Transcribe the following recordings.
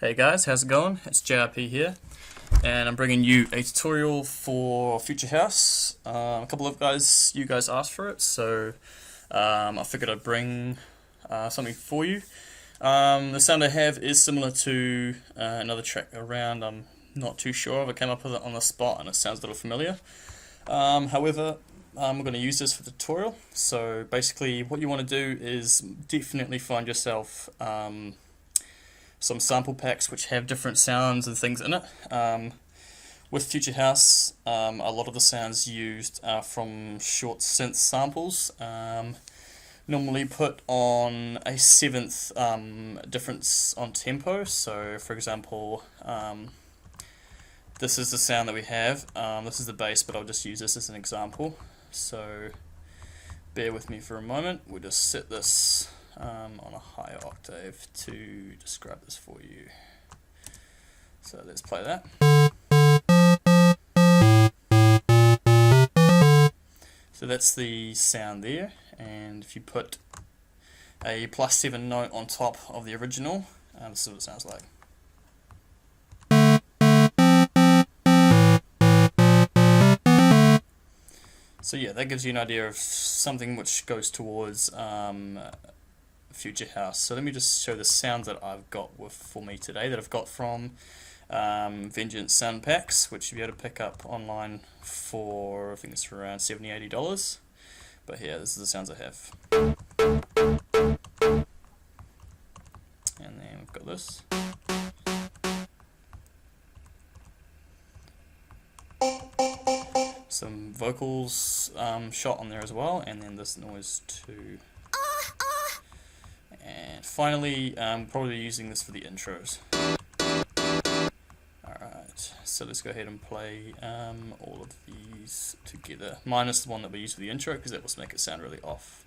Hey guys, how's it going? It's JRP here, and I'm bringing you a tutorial for Future House. A couple of you guys asked for it, so I figured I'd bring something for you. The sound I have is similar to another track around. I'm not too sure of. I came up with it on the spot, and it sounds a little familiar. However, I'm going to use this for the tutorial. So basically, what you want to do is definitely find yourself some sample packs which have different sounds and things in it. With Future House, a lot of the sounds used are from short synth samples, normally put on a seventh difference on tempo. So for example, this is the sound that we have. This is the bass, but I'll just use this as an example. So bear with me for a moment. We'll just set this on a higher octave to describe this for you. So let's play that. So that's the sound there, and if you put a +7 note on top of the original, this is what it sounds like. So yeah, that gives you an idea of something which goes towards Future House. So let me just show the sounds that I've got for me today, that I've got from Vengeance sound packs, which you'll be able to pick up online for, I think it's for around $70–80. But yeah, this is the sounds I have. And then we've got this. Some vocals shot on there as well, and then this noise too. And finally, probably using this for the intros. Alright, so let's go ahead and play all of these together, minus the one that we use for the intro, because that will make it sound really off.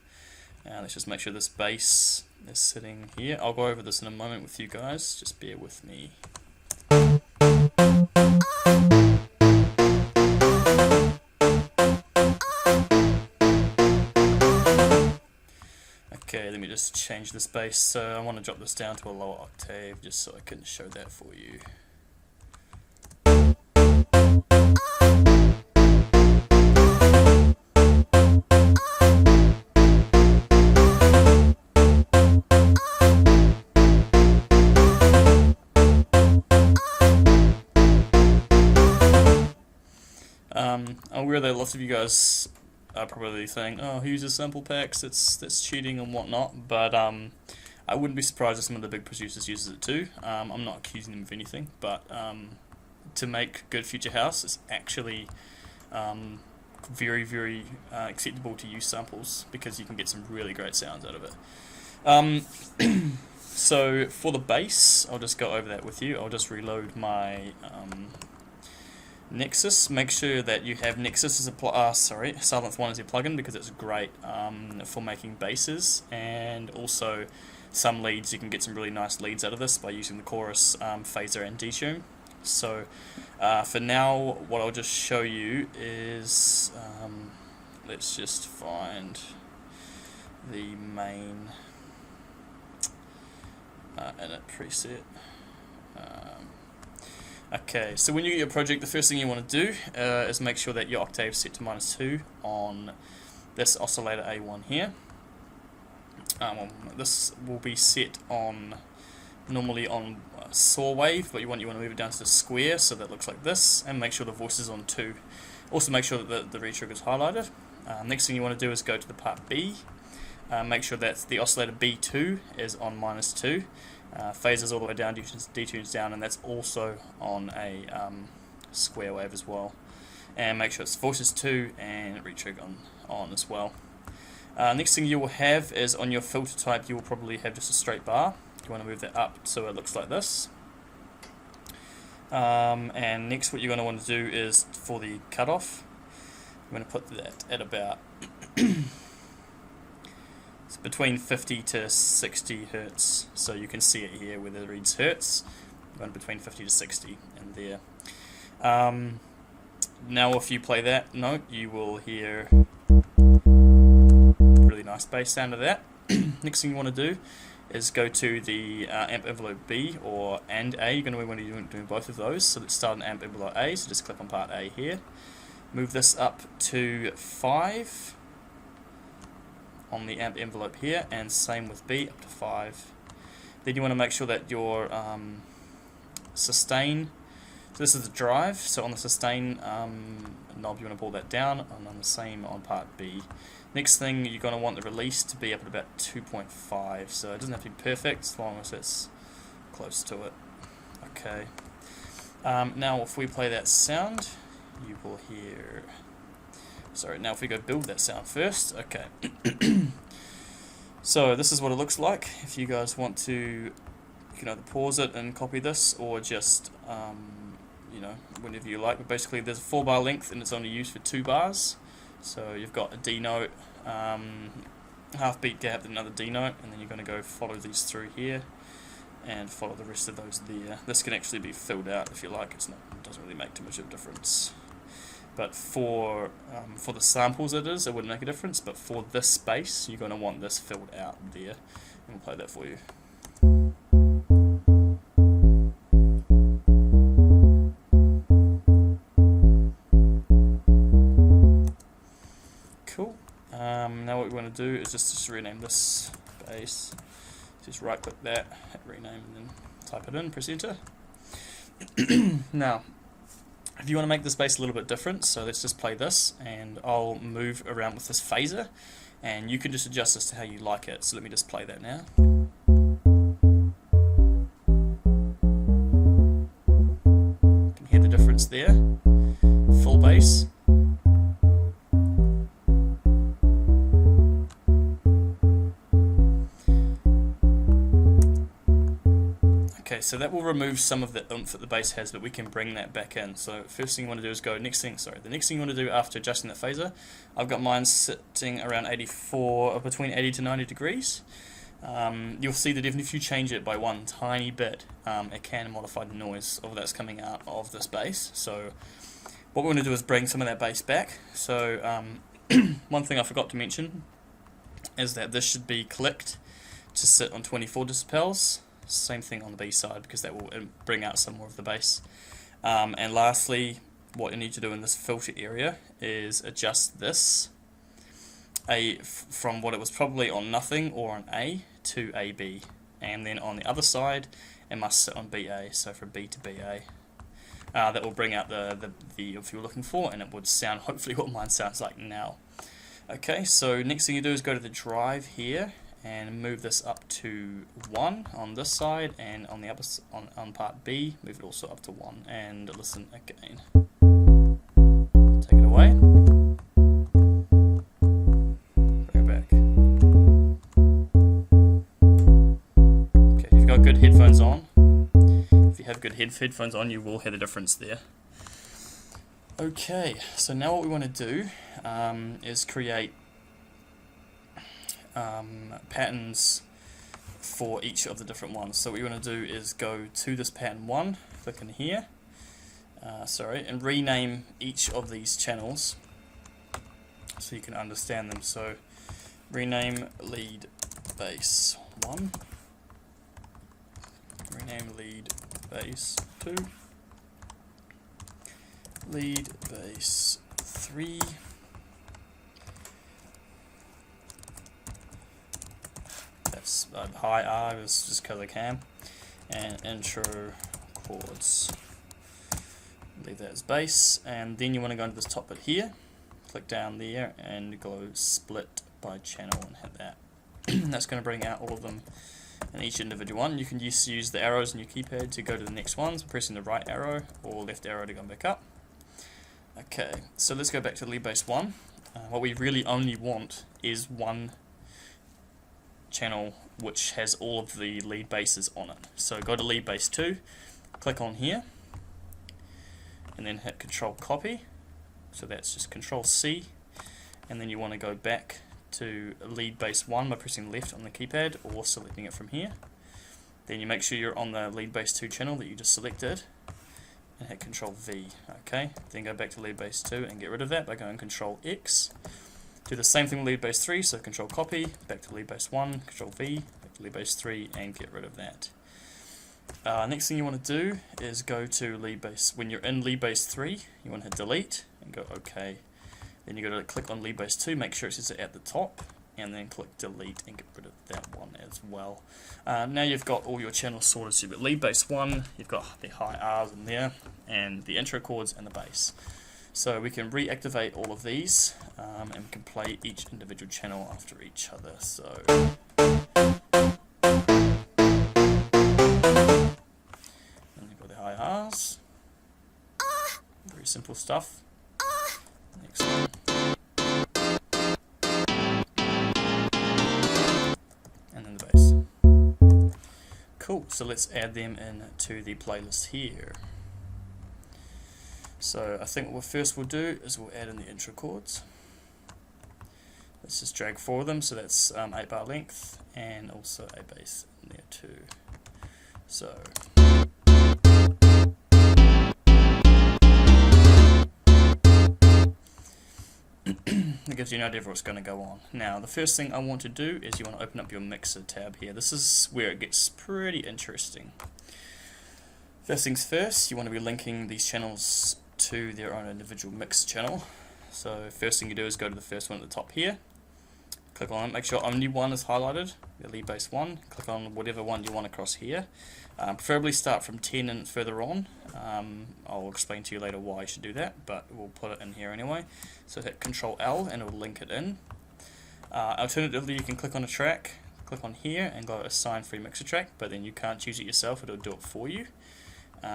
Let's just make sure this bass is sitting here. I'll go over this in a moment with you guys, just bear with me. Okay, let me just change this bass. So I want to drop this down to a lower octave just so I can show that for you. I'm aware that lots of you guys are probably saying, "Oh, who uses sample packs? That's cheating and whatnot." But I wouldn't be surprised if some of the big producers uses it too. I'm not accusing them of anything, but to make good Future House, it's actually very, very acceptable to use samples, because you can get some really great sounds out of it. So for the bass, I'll just go over that with you. I'll just reload my Nexus. Make sure that you have Nexus as a Silent 1 as your plugin, because it's great for making basses, and also some leads. You can get some really nice leads out of this by using the chorus, phaser, and detune. So for now, what I'll just show you is let's just find the main init preset. Okay, so when you get your project, the first thing you want to do is make sure that your octave is set to -2 on this oscillator A1 here. This will be set on normally on saw wave, but you want to move it down to the square, so that looks like this, and make sure the voice is on 2. Also make sure that the retrigger is highlighted. Next thing you want to do is go to the part B. Make sure that the oscillator B2 is on -2. Phases all the way down, detunes down, and that's also on a square wave as well. And make sure it's voice is 2 and retrigger on as well. Next thing you will have is on your filter type, you will probably have just a straight bar. You want to move that up so it looks like this. And next, what you're going to want to do is for the cutoff, I'm going to put that at about it's between 50 to 60 hertz, so you can see it here where it reads hertz. Going between 50 to 60 in there. Now if you play that note, you will hear really nice bass sound of that. Next thing you want to do is go to the amp envelope B or and A. You're going to want to be doing both of those. So let's start an amp envelope A, so just click on part A here. Move this up to 5 on the amp envelope here, and same with B, up to 5. Then you want to make sure that your sustain, so this is the drive, so on the sustain knob you want to pull that down, and on the same on part B. Next thing, you're going to want the release to be up at about 2.5, so it doesn't have to be perfect as long as it's close to it. Okay. Now if we play that sound, you will hear, sorry, now if we go build that sound first, okay. So this is what it looks like. If you guys want to, you can either pause it and copy this, or just, you know, whenever you like. But basically there's a 4-bar length and it's only used for 2 bars. So you've got a D note, half beat gap, then another D note, and then you're going to go follow these through here and follow the rest of those there. This can actually be filled out if you like. It doesn't really make too much of a difference. But for the samples it wouldn't make a difference, but for this space you're going to want this filled out there. And we'll play that for you. Cool. Now what we want to do is just rename this bass. Just right click that, hit rename, and then type it in, press enter. Now, if you want to make this bass a little bit different, so let's just play this, and I'll move around with this phaser, and you can just adjust this to how you like it. So let me just play that now. You can hear the difference there. Full bass. Okay, so that will remove some of the oomph that the bass has, but we can bring that back in. So first thing you want to do is go, the next thing you want to do after adjusting that phaser, I've got mine sitting around 84, or between 80 to 90 degrees. You'll see that even if you change it by one tiny bit, it can modify the noise of that's coming out of this bass. So what we're going to do is bring some of that bass back. So one thing I forgot to mention is that this should be clicked to sit on 24 decibels. Same thing on the B side, because that will bring out some more of the bass. And lastly, what you need to do in this filter area is adjust this from what it was probably on nothing or on A to AB, and then on the other side it must sit on BA, so from B to BA. That will bring out the if you're looking for, and it would sound hopefully what mine sounds like now. Okay, so next thing you do is go to the drive here and move this up to 1 on this side, and on the other on part B, move it also up to 1, and listen again. Take it away. Bring it back. Okay, you've got good headphones on. If you have good headphones on, you will hear the difference there. Okay, so now what we want to do is create patterns for each of the different ones. So what you want to do is go to this pattern 1, click in here, and rename each of these channels so you can understand them. So rename lead bass 1, rename lead bass 2, lead bass 3, high R is just because I can, and intro chords, leave that as bass. And then you want to go into this top bit here, click down there and go split by channel and hit that. That's going to bring out all of them in each individual one. You can use the arrows in your keypad to go to the next ones, pressing the right arrow or left arrow to go back up. Okay, so let's go back to lead bass 1. What we really only want is one channel which has all of the lead basses on it. So go to lead bass 2, click on here, and then hit Control Copy. So that's just Control C, and then you want to go back to lead bass 1 by pressing left on the keypad or selecting it from here. Then you make sure you're on the lead bass 2 channel that you just selected and hit Control V. Okay, then go back to lead bass 2 and get rid of that by going Control X. Do the same thing with lead bass 3, so Control Copy, back to lead bass 1, Control V, back delete base 3 and get rid of that. Next thing you want to do is go to lead base. When you're in lead base 3, you want to hit delete and go OK. Then you got to click on lead base 2, make sure it says it at the top, and then click delete and get rid of that one as well. Now you've got all your channels sorted. So you've got lead base 1, you've got the high R's in there, and the intro chords and the bass. So we can reactivate all of these, and we can play each individual channel after each other. So and you've got the high R's. Very simple stuff. Next one. And then the bass. Cool, so let's add them into the playlist here. So I think what first we'll do is we'll add in the intro chords. Let's just drag 4 of them, so that's 8-bar length, and also a bass in there too. So that gives you an idea of what's going to go on. Now the first thing I want to do is you want to open up your mixer tab here. This is where it gets pretty interesting. First things first, you want to be linking these channels to their own individual mix channel. So first thing you do is go to the first one at the top here, click on it, make sure only one is highlighted, the lead bass 1, click on whatever one you want across here. Preferably start from 10 and further on. I'll explain to you later why you should do that, but we'll put it in here anyway. So hit Control L and it will link it in. Alternatively, you can click on a track, click on here and go assign free mixer track, but then you can't choose it yourself, it'll do it for you.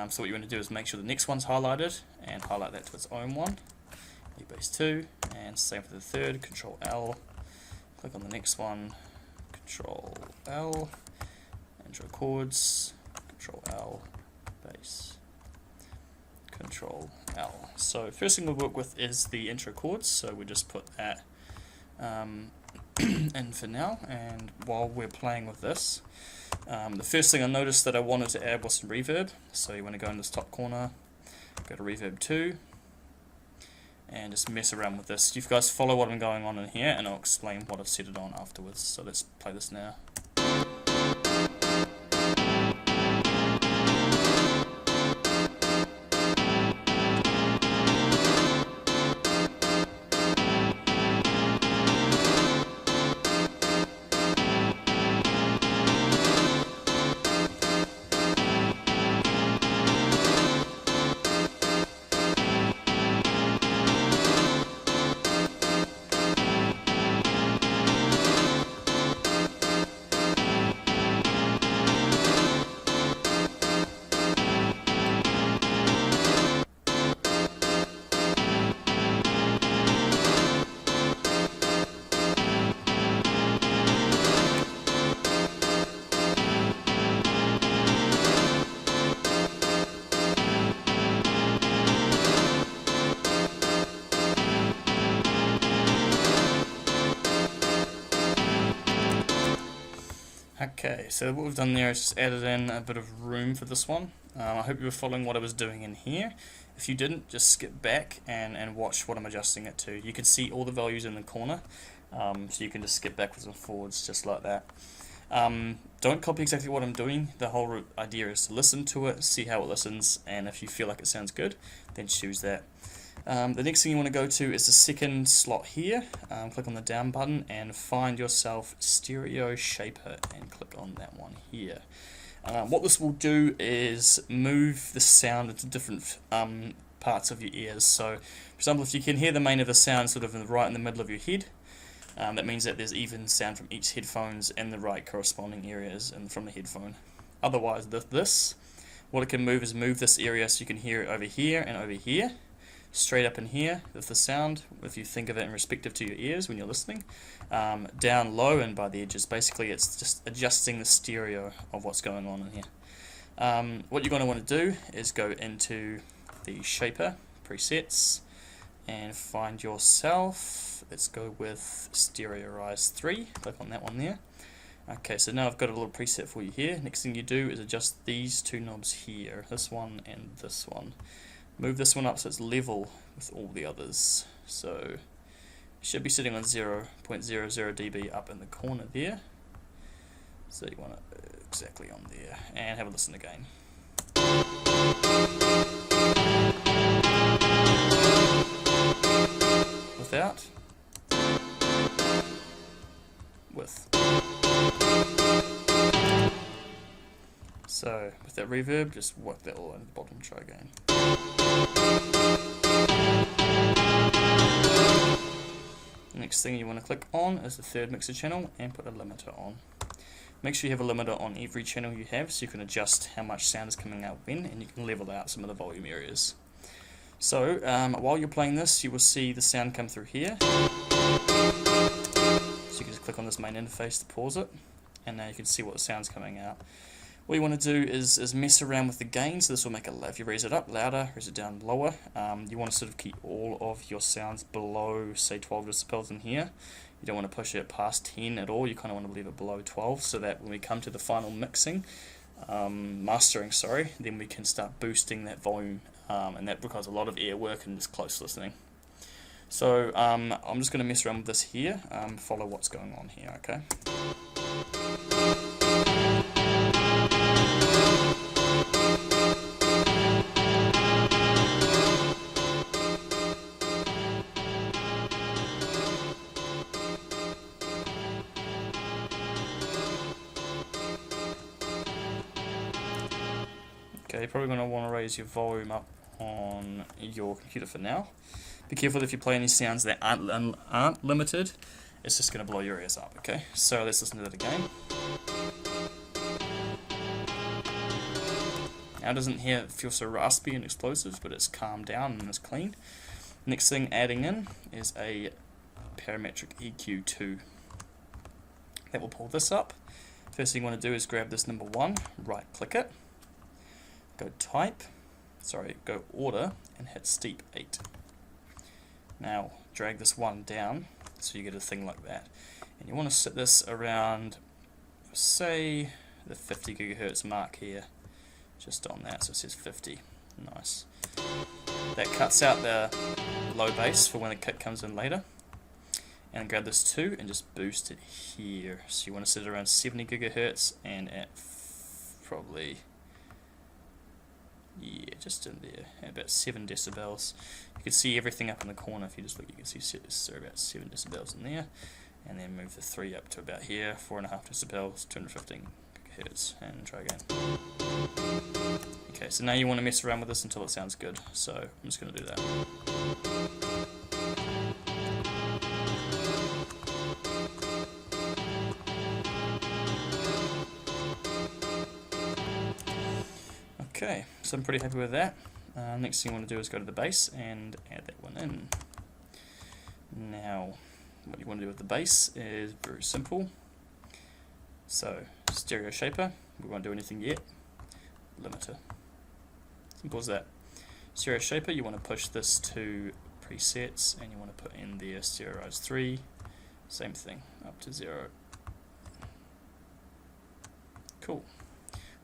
So what you want to do is make sure the next one's highlighted and highlight that to its own one. Lead bass 2, and same for the third, Control L, click on the next one, Control L, intro chords, Control L, bass, Control L. So first thing we'll work with is the intro chords, so we just put that in for now, and while we're playing with this, the first thing I noticed that I wanted to add was some reverb, so you want to go in this top corner, go to reverb 2, and just mess around with this. You guys follow what I'm going on in here, and I'll explain what I've set it on afterwards. So let's play this now. Okay, so what we've done there is just added in a bit of room for this one. I hope you were following what I was doing in here. If you didn't, just skip back and watch what I'm adjusting it to. You can see all the values in the corner, so you can just skip backwards and forwards just like that. Don't copy exactly what I'm doing. The whole idea is to listen to it, see how it listens, and if you feel like it sounds good, then choose that. The next thing you want to go to is the second slot here. Click on the down button and find yourself Stereo Shaper and click on that one here. What this will do is move the sound into different parts of your ears. So, for example, if you can hear the main of the sound sort of right in the middle of your head, that means that there's even sound from each headphones in the right corresponding areas and from the headphone. Otherwise, what it can move is move this area so you can hear it over here and over here. Straight up in here with the sound, if you think of it in respective to your ears when you're listening, down low and by the edges. Basically it's just adjusting the stereo of what's going on in here. What you're going to want to do is go into the shaper presets and find yourself, let's go with Stereoize 3, click on that one there. Okay, so now I've got a little preset for you here. Next thing you do is adjust these two knobs here, this one and this one. Move this one up so it's level with all the others. So it should be sitting on 0.00 dB up in the corner there. So you want it exactly on there, and have a listen again. Without. With. So with that reverb, just work that all in the bottom, try again. Next thing you want to click on is the third mixer channel and put a limiter on. Make sure you have a limiter on every channel you have so you can adjust how much sound is coming out when, and you can level out some of the volume areas. So while you're playing this, you will see the sound come through here. So you can just click on this main interface to pause it, and now you can see what the sound's coming out. What you want to do is mess around with the gain, so this will make it, if you raise it up louder, raise it down lower, you want to sort of keep all of your sounds below, say 12 decibels in here. You don't want to push it past 10 at all, you kind of want to leave it below 12, so that when we come to the final mixing, mastering, then we can start boosting that volume, and that requires a lot of ear work and just close listening. So I'm just going to mess around with this here, follow what's going on here, okay? Okay, you're probably going to want to raise your volume up on your computer for now. Be careful if you play any sounds that aren't limited, it's just going to blow your ears up, okay? So let's listen to that again. Now it doesn't feel so raspy and explosive, but it's calmed down and it's clean. Next thing adding in is a parametric EQ2. That will pull this up. First thing you want to do is grab this number 1, right click it, go order, and hit steep 8. Now drag this 1 down so you get a thing like that, and you want to set this around, say, the 50 gigahertz mark here, just on that, so it says 50. Nice. That cuts out the low bass for when the kick comes in later. And grab this 2 and just boost it here. So you want to set it around 70 gigahertz and at probably, yeah, just in there, at about 7 decibels. You can see everything up in the corner. If you just look, you can see about 7 decibels in there. And then move the 3 up to about here, 4.5 decibels, 215 gigahertz, and try again. Okay, so now you want to mess around with this until it sounds good. So I'm just going to do that. Okay, so I'm pretty happy with that. Next thing you want to do is go to the bass and add that one in. Now, what you want to do with the bass is very simple. So, stereo shaper, we won't do anything yet. Limiter. Simple as that. Stereo shaper, you want to push this to presets and you want to put in the stereoize 3. Same thing, up to 0. Cool.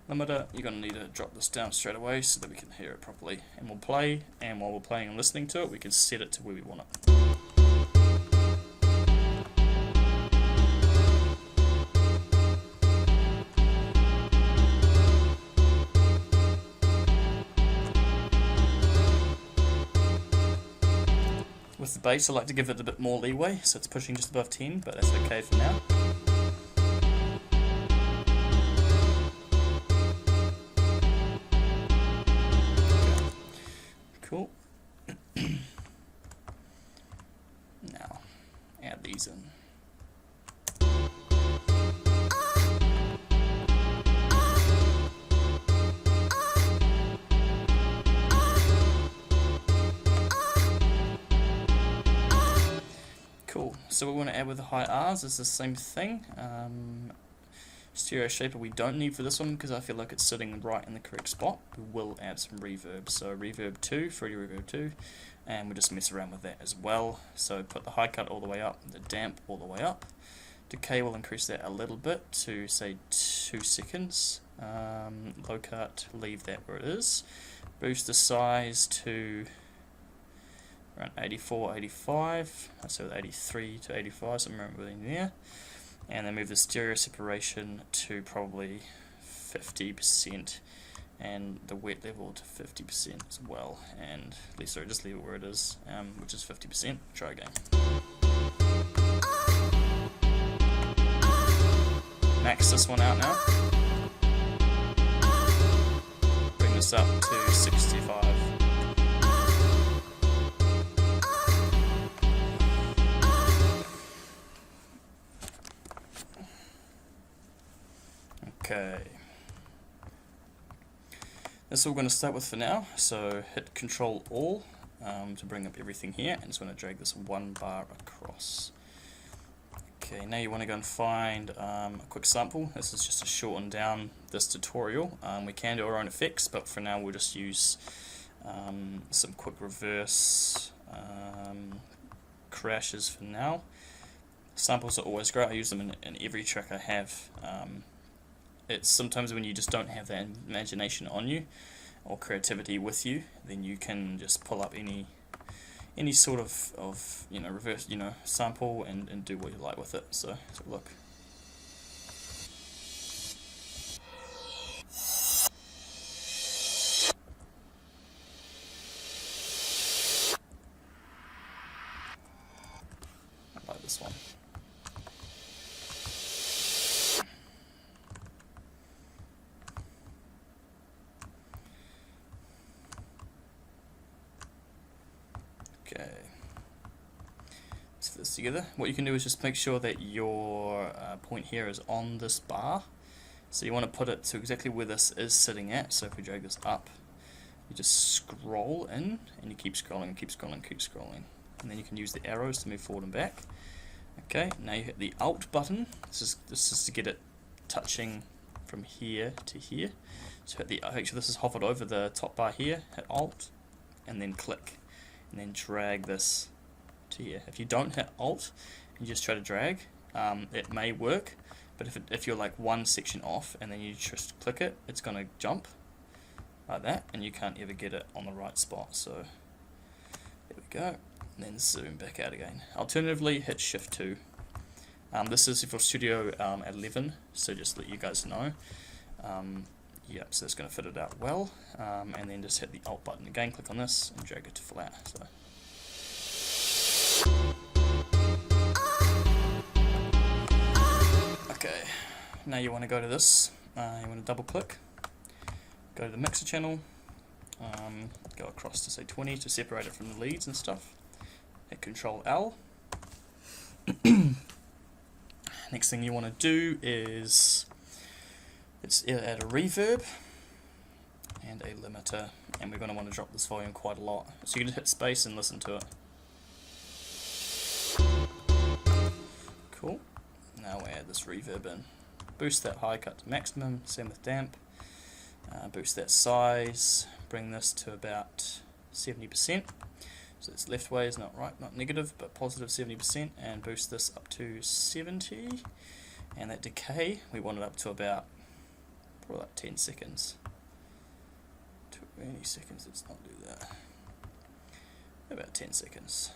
Limiter, you're going to need to drop this down straight away so that we can hear it properly. And we'll play, and while we're playing and listening to it, we can set it to where we want it. With the bass, I like to give it a bit more leeway, so it's pushing just above 10, but that's okay for now. Cool. Now, add these in. Cool. So what we want to add with the high R's is the same thing. Stereo shaper we don't need for this one because I feel like it's sitting right in the correct spot. We will add some reverb. So reverb 2, Fruity Reverb 2, and we'll just mess around with that as well. So put the high cut all the way up, the damp all the way up. Decay will increase that a little bit to say 2 seconds. Low cut, leave that where it is. Boost the size to around 84, 85, so 83 to 85, somewhere within there. and then move the stereo separation to probably 50% and the wet level to 50% as well, and sorry, just leave it where it is, which is 50%. Try again. Max this one out now. Bring this up to 65. Okay. That's all we're going to start with for now. So hit Control All to bring up everything here, and just want to drag this one bar across. Okay, now you want to go and find a quick sample. This is just to shorten down this tutorial. We can do our own effects, but for now we'll just use some quick reverse crashes for now. Samples are always great. I use them in every track I have. It's sometimes when you just don't have that imagination on you or creativity with you, then you can just pull up any sort of reverse sample and do what you like with it. So look. I like this one. Okay, let's put this together. What you can do is just make sure that your point here is on this bar. So you want to put it to exactly where this is sitting at. So if we drag this up, you just scroll in and you keep scrolling, keep scrolling, keep scrolling. And then you can use the arrows to move forward and back. Okay, now you hit the Alt button. This is to get it touching from here to here. So hit the, actually this is hovered over the top bar here, hit Alt, and then click. And then drag this to here. If you don't hit Alt and you just try to drag, it may work, but if you're like one section off and then you just click it, it's going to jump like that, and you can't ever get it on the right spot. So there we go, and then zoom back out again. Alternatively, hit Shift 2. This is for Studio 11, so just to let you guys know. Yep, so it's going to fit it out well, and then just hit the Alt button again, click on this, and drag it to flat. So. Okay, now you want to go to this, you want to double click, go to the mixer channel, go across to say 20 to separate it from the leads and stuff, hit Control L. Next thing you want to do is add a reverb and a limiter, and we're going to want to drop this volume quite a lot. So you can hit space and listen to it. Cool. Now we add this reverb in. Boost that high cut to maximum, same with damp. Boost that size, bring this to about 70%. So it's left ways, not right, not negative, but positive 70%, and boost this up to 70. And that decay, we want it up to about probably like 10 seconds. 20 seconds, let's not do that. About 10 seconds.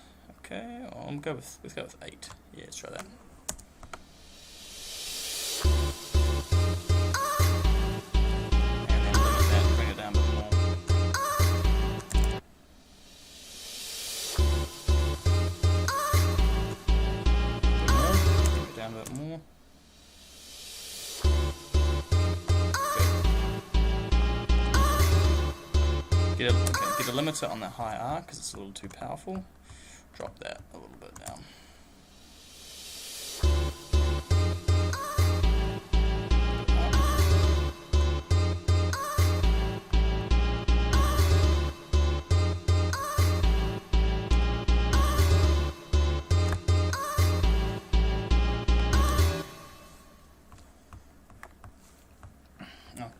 Okay, let's go with 8. Yeah, let's try that. And then limit that and bring it down a bit more. Bring it down a bit more. Get a limiter on that high R because it's a little too powerful. Drop that a little bit down.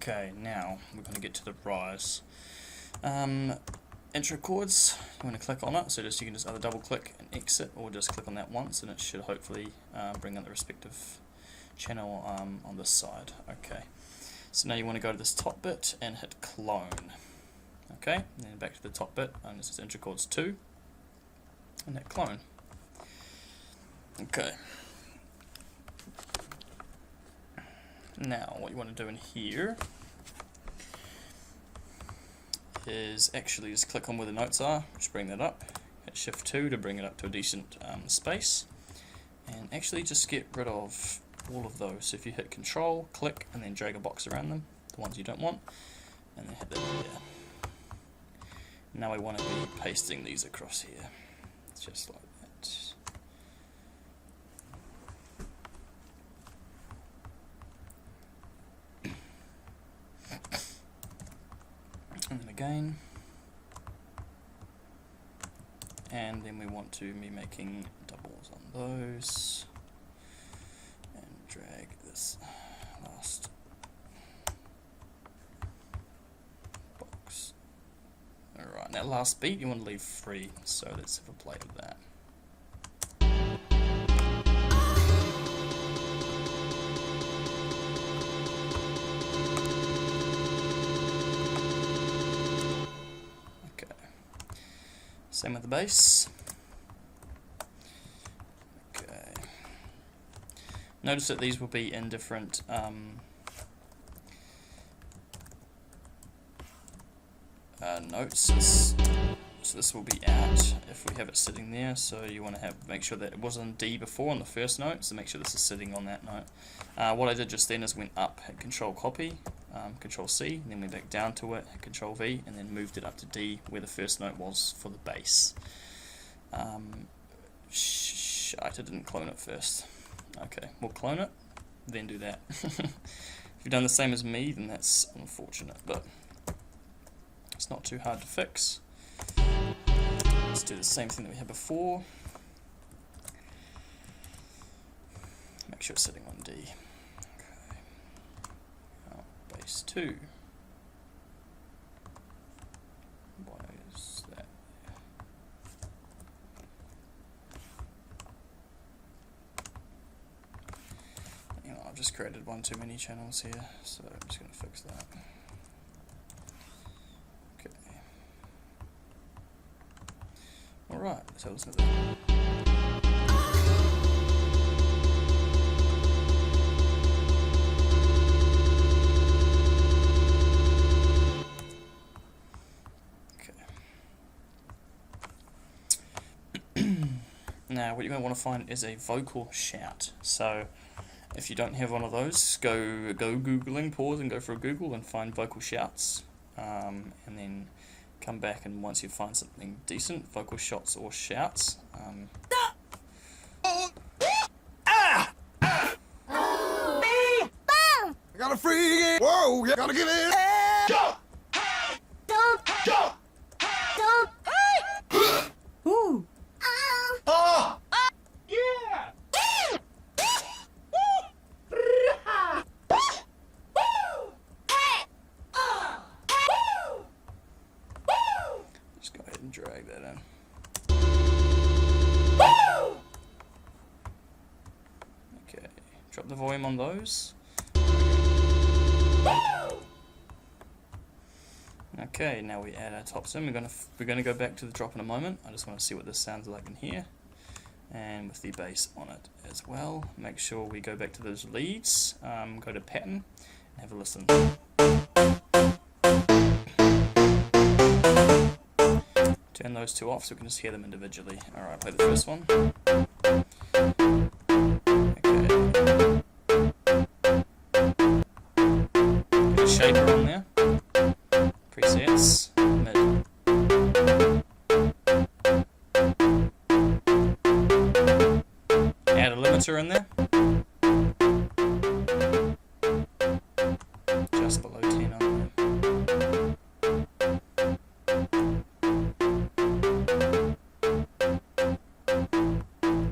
Okay, now we're going to get to the rise. Intro chords, you want to click on it, so you can just either double click and exit, or just click on that once and it should hopefully bring up the respective channel on this side. Okay, so now you want to go to this top bit and hit clone. Okay, and then back to the top bit, and this is intro chords 2 and hit clone. Okay, Now, what you want to do in here is actually just click on where the notes are, just bring that up, hit Shift 2 to bring it up to a decent space, and actually just get rid of all of those. So if you hit Control, click, and then drag a box around them, the ones you don't want, and then hit that there. Now we want to be pasting these across here, just like that. And then again, and then we want to be making doubles on those, and drag this last box. Alright, that last beat you want to leave free, so let's have a play with that. Same with the bass. Okay. Notice that these will be in different notes. So this will be out if we have it sitting there. So you want to make sure that it was on D before on the first note. So make sure this is sitting on that note. What I did just then is went up, hit Control Copy, Control C, and then went back down to it, hit Control V, and then moved it up to D where the first note was for the bass. Shite, I didn't clone it first. Okay, we'll clone it, then do that. If you've done the same as me, then that's unfortunate, but it's not too hard to fix. Let's do the same thing that we had before. Make sure it's sitting on D. Okay. Oh, bass 2. Why is that? Hang on, I've just created one too many channels here, so I'm just going to fix that. Okay. Alright, so listen to that. Now what you're going to want to find is a vocal shout. So if you don't have one of those, go Googling, pause and go for a Google and find vocal shouts, and then come back, and once you find something decent, vocal shots or shouts, I got a free. Whoa, you gotta get in. Ooh. Oh, Yeah. just go ahead and drag that in. Okay, drop the volume on those. Okay, now we add our tops in. We're gonna go back to the drop in a moment. I just want to see what this sounds like in here, and with the bass on it as well. Make sure we go back to those leads. Go to pattern and have a listen. Turn those two off so we can just hear them individually. All right, play the first one. Okay. Get a shaper on there. Presets, mid. Add a limiter in there. Just below 10 on there.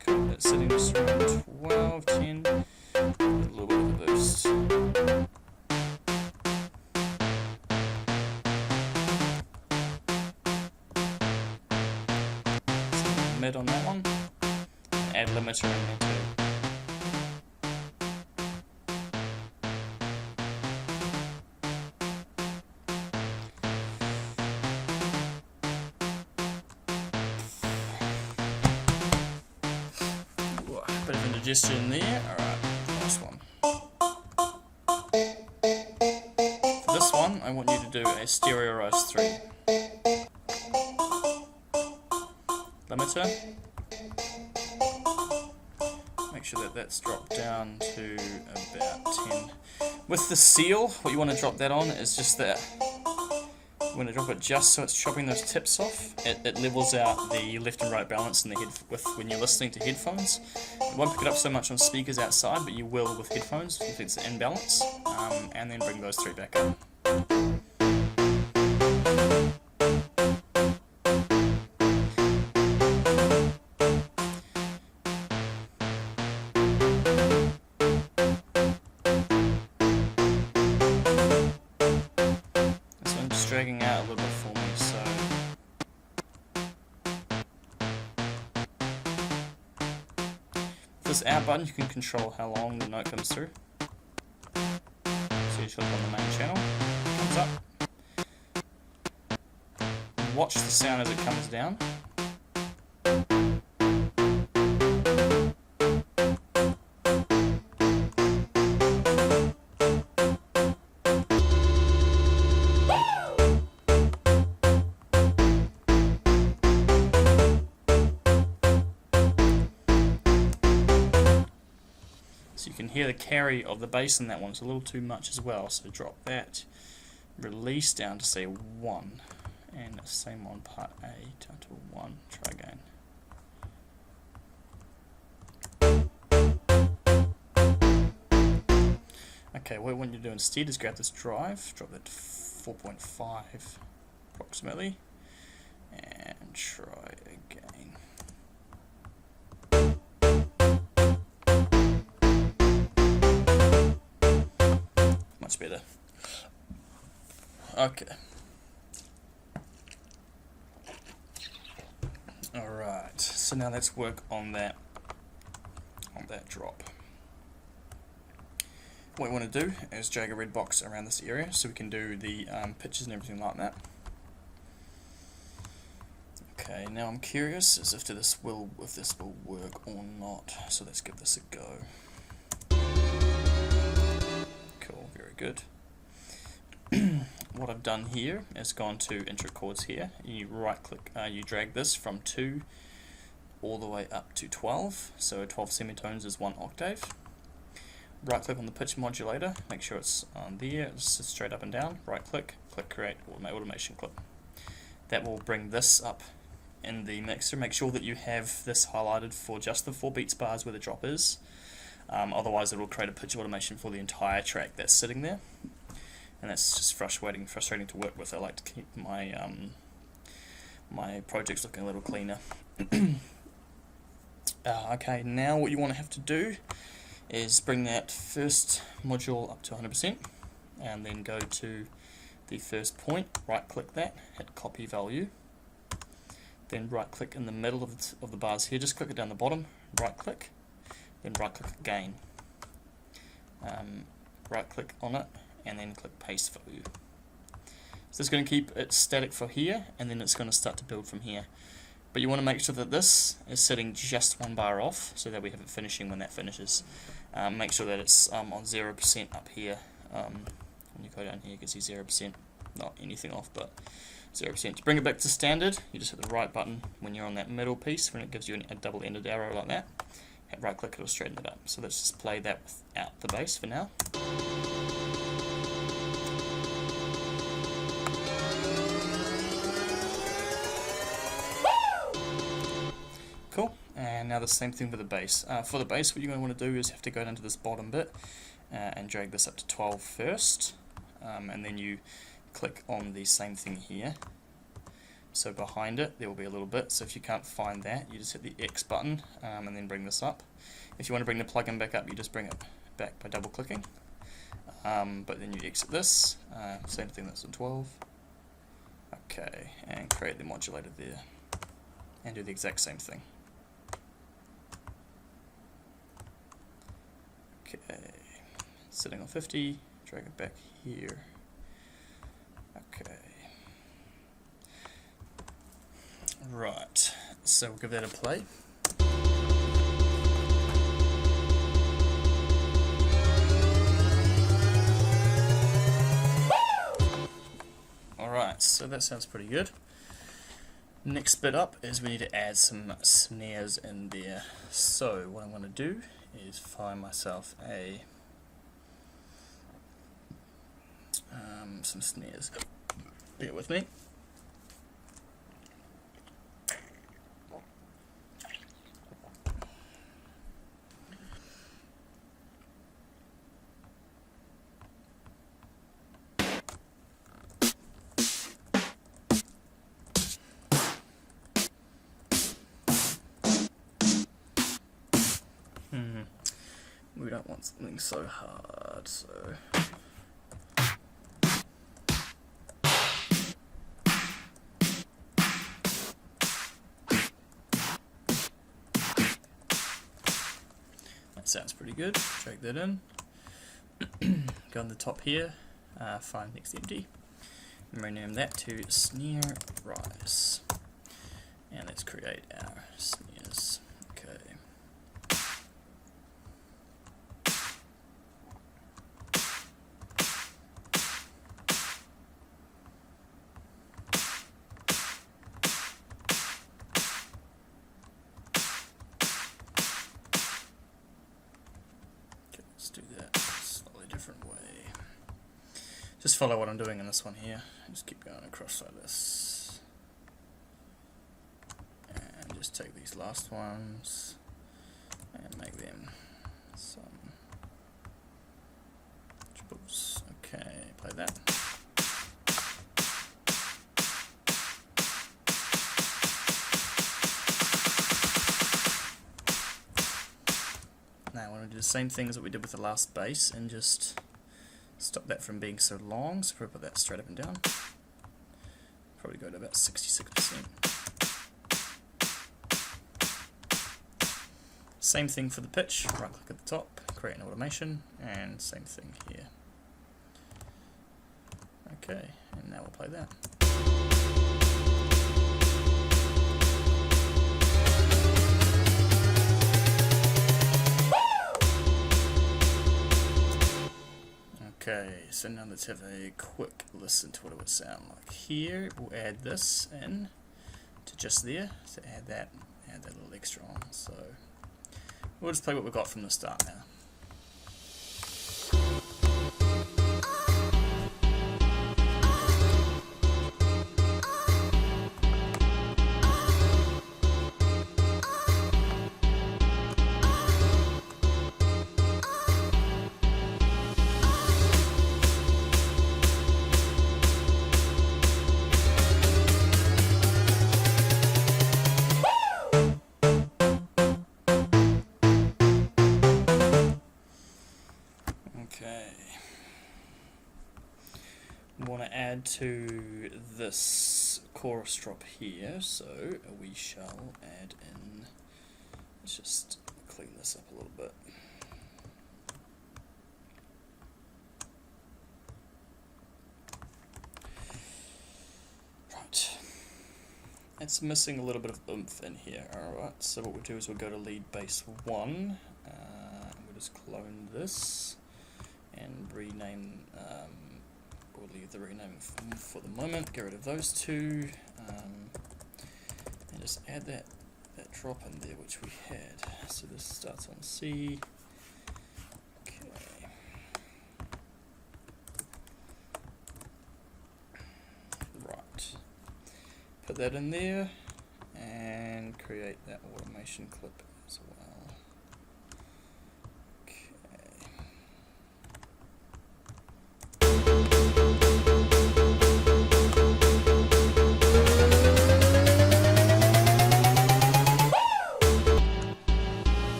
Cool, it's sitting just around 12, 10, with a little bit of a boost. Mid on that one, add limiter in there too. Ooh, bit of indigestion there. Alright, last one. stereoize 3. Limiter. Make sure that that's dropped down to about 10. With the seal, what you want to drop that on is just that. You want to drop it just so it's chopping those tips off. It levels out the left and right balance in the head when you're listening to headphones. It won't pick it up so much on speakers outside, but you will with headphones if it's in balance. And then bring those 3 back up. Dragging out a little bit for me, so with this out button you can control how long the note comes through. So you click on the main channel, it comes up. Watch the sound as it comes down. So you can hear the carry of the bass in that one. It's a little too much as well, so drop that. Release down to say 1. And same on part A, down to 1. Try again. Okay, what I want you to do instead is grab this drive, drop that to 4.5 approximately, and try again. Much better. Okay. Alright, so now let's work on that drop. What we want to do is drag a red box around this area so we can do the pitches and everything like that. Okay, now I'm curious as if this will work or not. So let's give this a go. Cool, very good. What I've done here is gone to intro chords here. You right click, you drag this from 2 all the way up to 12. So 12 semitones is 1 octave. Right click on the pitch modulator, make sure it's on there, it's straight up and down. Right click, click create automation clip. That will bring this up in the mixer. Make sure that you have this highlighted for just the 4 beats bars where the drop is. Otherwise it will create a pitch automation for the entire track that's sitting there. And that's just frustrating to work with. I like to keep my my projects looking a little cleaner. Okay, now what you want to have to do is bring that first module up to 100%, and then go to the first point, right click that, hit copy value, then right click in the middle of the bars here, just click it down the bottom, right click, then right click again, right click on it, and then click paste value. So it's going to keep it static for here, and then it's going to start to build from here. But you want to make sure that this is sitting just 1 bar off, so that we have it finishing when that finishes. Make sure that it's on 0% up here. When you go down here, you can see 0%, not anything off, but 0%. To bring it back to standard, you just hit the right button when you're on that middle piece, when it gives you a double-ended arrow like that. Hit right click, it'll straighten it up. So let's just play that without the bass for now. Cool, and now the same thing with the bass. For the bass, what you're going to want to do is have to go down to this bottom bit and drag this up to 12 first, and then you click on the same thing here. So behind it there will be a little bit, so if you can't find that, you just hit the X button and then bring this up. If you want to bring the plugin back up, you just bring it back by double clicking, but then you exit this, same thing, that's on 12. Okay, and create the modulator there, and do the exact same thing. Okay, sitting on 50, drag it back here. Okay. Right, so we'll give that a play. that sounds pretty good. Next bit up is we need to add some snares in there. So what I'm going to do is find myself some snares. Bear with me. We don't want something so hard, so that sounds pretty good. Drag that in. Go on the top here, find next empty, and rename that to snare rise. And let's create our snares. Okay. Let's do that a slightly different way. Just follow what I'm doing in this one here. Just keep going across like this. And just take these last ones and make them some triples. Okay, play that. Now I want to do the same things that we did with the last bass and just stop that from being so long, so probably put that straight up and down. Probably go to about 66%. Same thing for the pitch, right click at the top, create an automation, and same thing here. Okay, and now we'll play that. Okay, so now let's have a quick listen to what it would sound like. Here, we'll add this in to just there, so add that little extra on. So we'll just play what we got from the start now. Want to add to this chorus drop here, so we shall add in, let's just clean this up a little bit. Right, it's missing a little bit of oomph in here. Alright, so what we'll do is we'll go to lead bass 1, we'll just clone this and rename, we'll leave the renaming for the moment, get rid of those two, and just add that drop in there which we had. So this starts on C. Okay. Right. Put that in there and create that automation clip as well.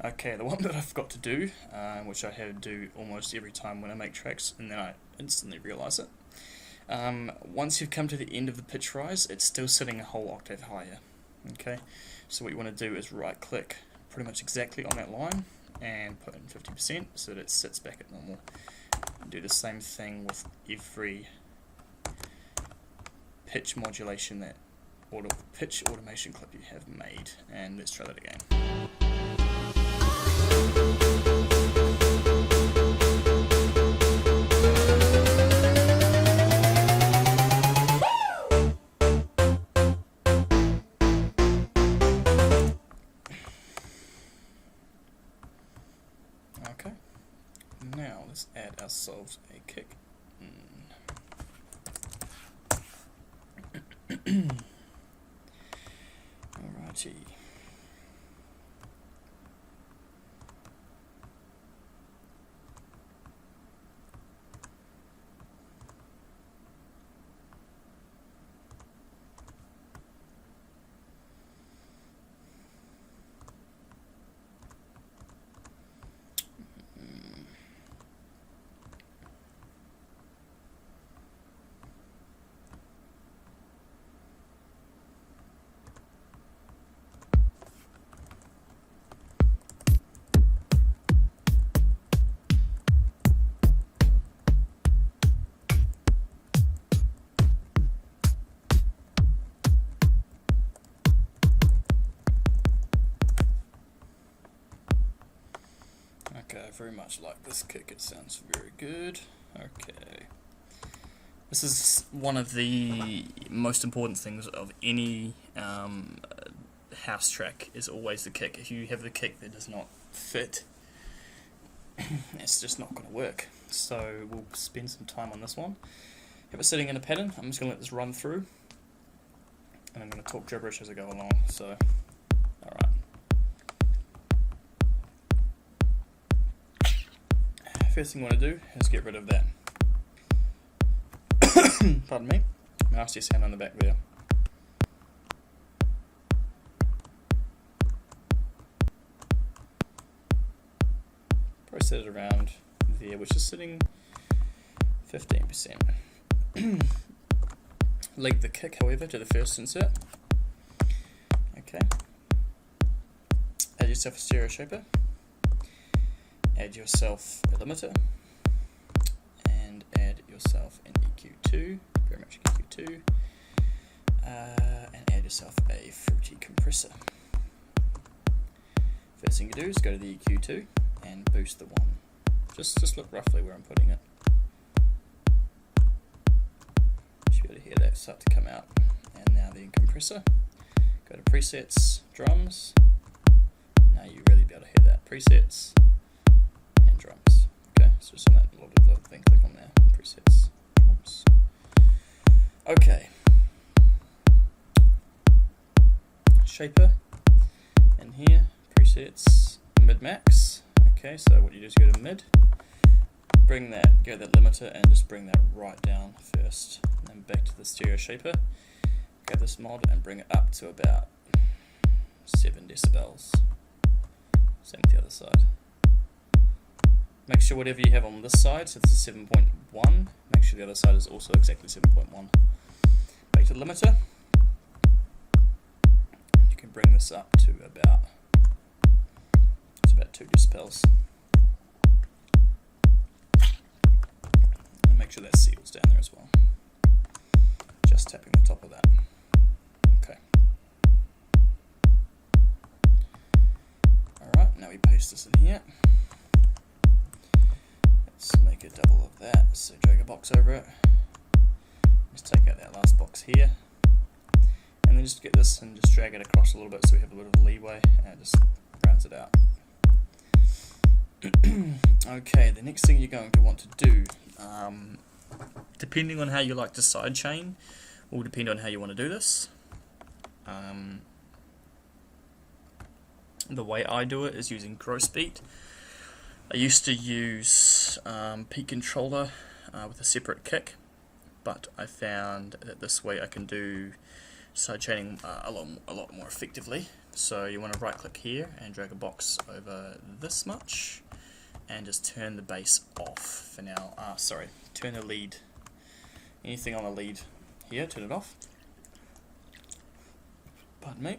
Okay, the one that I forgot to do, which I have to do almost every time when I make tracks, and then I instantly realise it. Once you've come to the end of the pitch rise, it's still sitting a whole octave higher. Okay, so what you want to do is right click pretty much exactly on that line and put in 50% so that it sits back at normal. And do the same thing with every pitch modulation that pitch automation clip you have made, and let's try that again. Okay, now let's add ourselves a kick. Alrighty. Okay, I very much like this kick, it sounds very good. Okay. This is one of the most important things of any house track, is always the kick. If you have the kick that does not fit, it's just not going to work. So we'll spend some time on this one. Have it sitting in a pattern. I'm just going to let this run through, and I'm going to talk gibberish as I go along. So, alright. First thing I want to do is get rid of that. Pardon me. Nasty sound on the back there. Process it around there, which is sitting 15%. Link the kick, however, to the first insert. Okay. Add yourself a stereo shaper. Add yourself a limiter, and add yourself an EQ2, very much EQ2, and add yourself a fruity compressor. First thing you do is go to the EQ2 and boost the one. Just look roughly where I'm putting it. You should be able to hear that start to come out. And now the compressor. Go to presets, drums. Now you really be able to hear that. Presets. Drums. Okay, so just on that little thing, click on there. Presets, drums. Okay. Shaper. In here, presets, mid max. Okay, so what you do is go to mid. Bring that, go to that limiter, and just bring that right down first. And then back to the stereo shaper. Go this mod and bring it up to about 7 decibels. Same with the other side. Make sure whatever you have on this side, so this is 7.1, make sure the other side is also exactly 7.1. Back to the limiter. You can bring this up to about 2 decibels. And make sure that seals down there as well. Just tapping the top of that. Okay. Alright, now we paste this in here. Let's make a double of that, so drag a box over it. Just take out that last box here. And then just get this and just drag it across a little bit so we have a little bit of leeway, and it just rounds it out. Okay, the next thing you're going to want to do, depending on how you like to sidechain, will depend on how you want to do this. The way I do it is using gross beat. I used to use peak controller with a separate kick, but I found that this way I can do sidechaining a lot more effectively. So you want to right click here and drag a box over this much and just turn the bass off for now. Turn the lead, anything on the lead here, turn it off. Pardon me.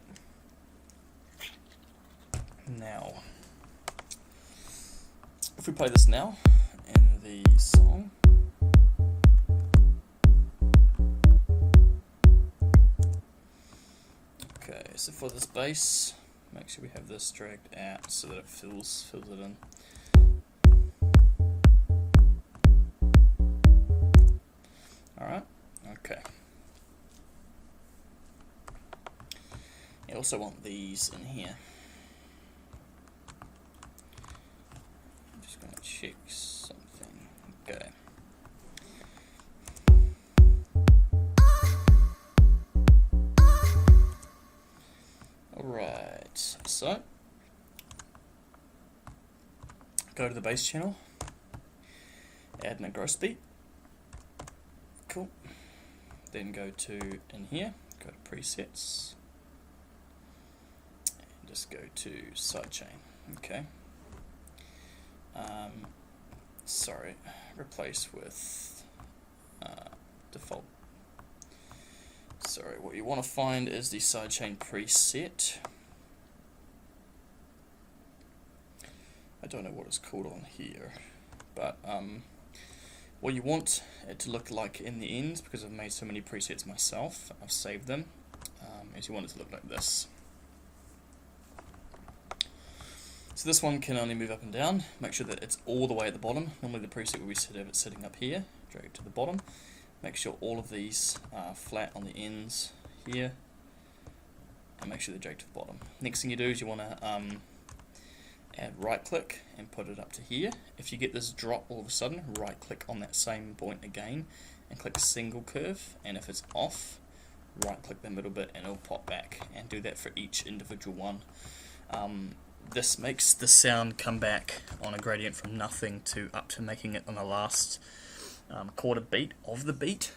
Now, if we play this now in the song, so for this bass, make sure we have this dragged out so that it fills it in. Alright, okay. You also want these in here. I'm just going to check something. Okay. Alright, so go to the bass channel, add in a gross beat. Cool. Then go to in here, go to presets, and just go to Sidechain. Okay. Sorry, replace with default. Sorry, what you want to find is the Sidechain preset. I don't know what it's called on here, but what you want it to look like in the end, because I've made so many presets myself, I've saved them, is you want it to look like this. So this one can only move up and down. Make sure that it's all the way at the bottom. Normally the preset will be sitting up here, drag it to the bottom. Make sure all of these are flat on the ends here, and make sure they're dragged to the bottom. Next thing you do is you want to add right click and put it up to here. If you get this drop all of a sudden, right click on that same point again and click single curve, and if it's off, right click the middle bit and it'll pop back, and do that for each individual one. This makes the sound come back on a gradient from nothing to up to making it on the last quarter beat of the beat,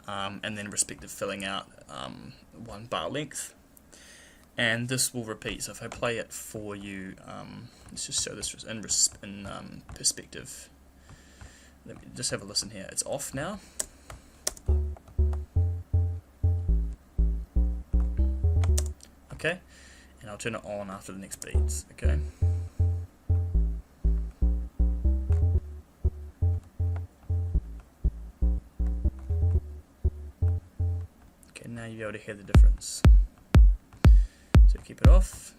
and then respective filling out 1 bar length. And this will repeat. So if I play it for you, let's just show this in perspective. Let me just have a listen here. It's off now. Okay, and I'll turn it on after the next beats. Okay. Okay, now you'll be able to hear the difference. So keep it off.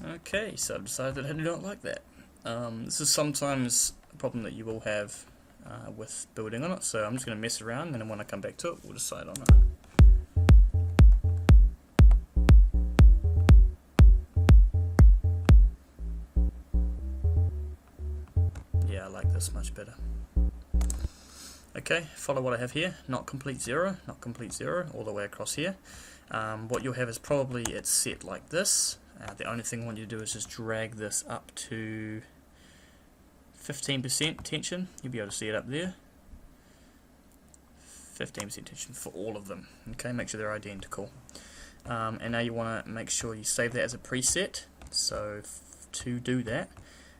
Okay, so I've decided I do not like that. This is sometimes a problem that you will have with building on it, so I'm just going to mess around, and then when I come back to it, we'll decide on it. Yeah, I like this much better. Okay, follow what I have here, not complete zero, all the way across here. What you'll have is probably it's set like this. The only thing I want you to do is just drag this up to 15% tension. You'll be able to see it up there. 15% tension for all of them. Okay, make sure they're identical. And now you want to make sure you save that as a preset. So to do that,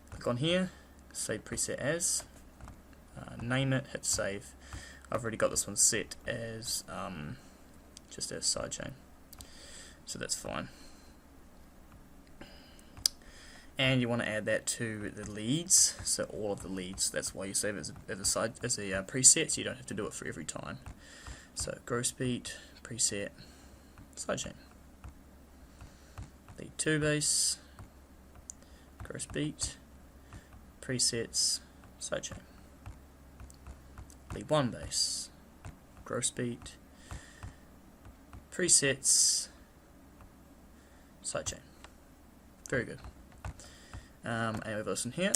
click on here, save preset as, name it, hit save. I've already got this one set as just as Sidechain, so that's fine. And you want to add that to the leads, so all of the leads. That's why you save it as a preset, so you don't have to do it for every time. So gross beat, preset, Sidechain. Lead 2 bass, gross beat, presets, Sidechain. Lead 1 bass, gross beat, presets, Sidechain. Very good. And we have this in here.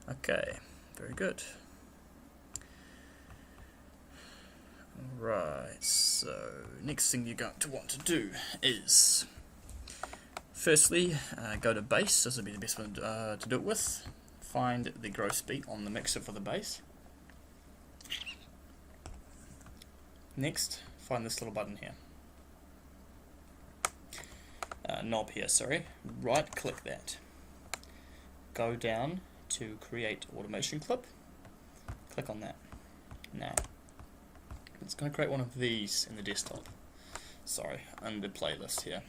Okay, very good. Right, so next thing you're going to want to do is firstly, go to bass. This will be the best one to do it with. Find the gross beat on the mixer for the bass. Next, find this little button here. Knob here, sorry. Right click that. Go down to create automation clip. Click on that. Now, it's going to create one of these in the desktop. Sorry, under playlist here.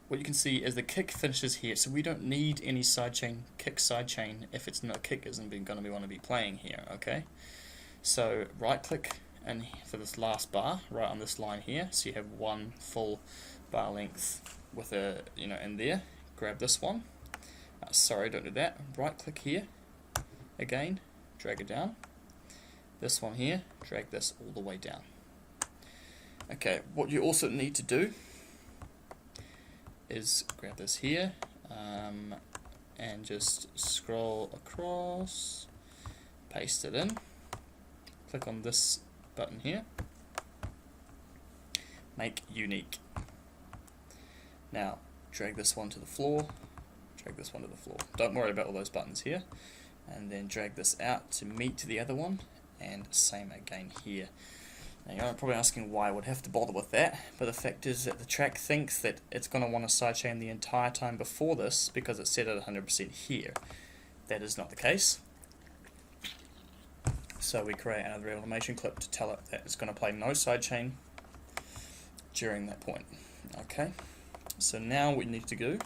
What you can see is the kick finishes here, so we don't need any sidechain, kick sidechain if it's not kick isn't going to want to be playing here, okay? So right click and for this last bar, right on this line here, so you have one full bar length with a, in there. Grab this one. Sorry, don't do that. Right click here, again, drag it down. This one here, drag this all the way down. Okay, what you also need to do is grab this here and just scroll across, paste it in, click on this button here, make unique. Now drag this one to the floor, drag this one to the floor. Don't worry about all those buttons here, and then drag this out to meet the other one, and same again here. Now you're probably asking why I would have to bother with that, but the fact is that the track thinks that it's going to want to sidechain the entire time before this because it's set at 100% here. That is not the case. So we create another automation clip to tell it that it's going to play no sidechain during that point. Okay, so now what you need to do